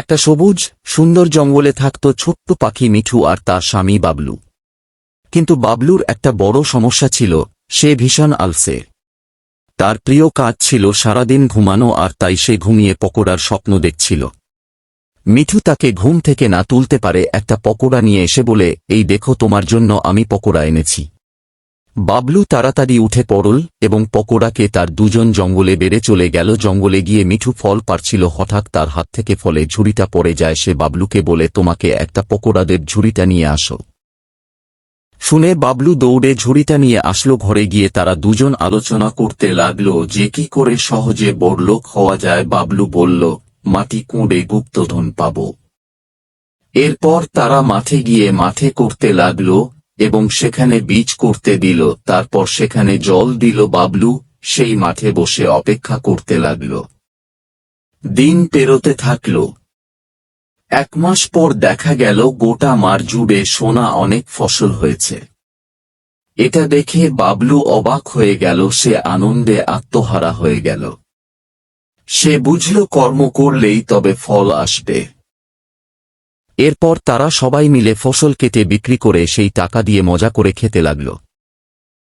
একটা সবুজ সুন্দর জঙ্গলে থাকত ছোট্ট পাখি মিঠু আর তার স্বামী বাবলু। কিন্তু বাবলুর একটা বড় সমস্যা ছিল, সে ভীষণ আলসে। তার প্রিয় কাজ ছিল সারাদিন ঘুমানো, আর তাই সে ঘুমিয়ে পকোড়ার স্বপ্ন দেখছিল। মিঠু তাকে ঘুম থেকে না তুলতে পারে একটা পকোড়া নিয়ে এসে বলে, এই দেখো তোমার জন্য আমি পকোড়া এনেছি। বাবলু তাড়াতাড়ি উঠে পড়ল এবং পকোড়াকে তার দুজন জঙ্গলে বেড়ে চলে গেল। জঙ্গলে গিয়ে মিঠু ফল পাড়ছিল, হঠাৎ তার হাত থেকে ফলে ঝুড়িটা পড়ে যায়। সে বাবলুকে বলে, তোমাকে একটা পকোড়াদের ঝুড়িটা নিয়ে আসো। শুনে বাবলু দৌড়ে ঝুড়িটা নিয়ে আসলো। ঘরে গিয়ে তারা দুজন আলোচনা করতে লাগলো যে কি করে সহজে বড়লোক হওয়া যায়। বাবলু বলল, মাটি কুঁড়ে গুপ্তধন পাব। এরপর তারা মাঠে গিয়ে মাঠে করতে লাগলো এবং সেখানে বীজ করতে দিল। তারপর সেখানে জল দিল। বাবলু সেই মাঠে বসে অপেক্ষা করতে লাগল। দিন পেরোতে থাকল। 1 মাস পর দেখা গেল গোটা মাঠ জুড়ে সোনা অনেক ফসল হয়েছে। এটা দেখে বাবলু অবাক হয়ে গেল। সে আনন্দে আত্মহারা হয়ে গেল। সে বুঝল কর্ম করলেই তবে ফল আসবে। এরপর তারা সবাই মিলে ফসল কেটে বিক্রি করে সেই টাকা দিয়ে মজা করে খেতে লাগল।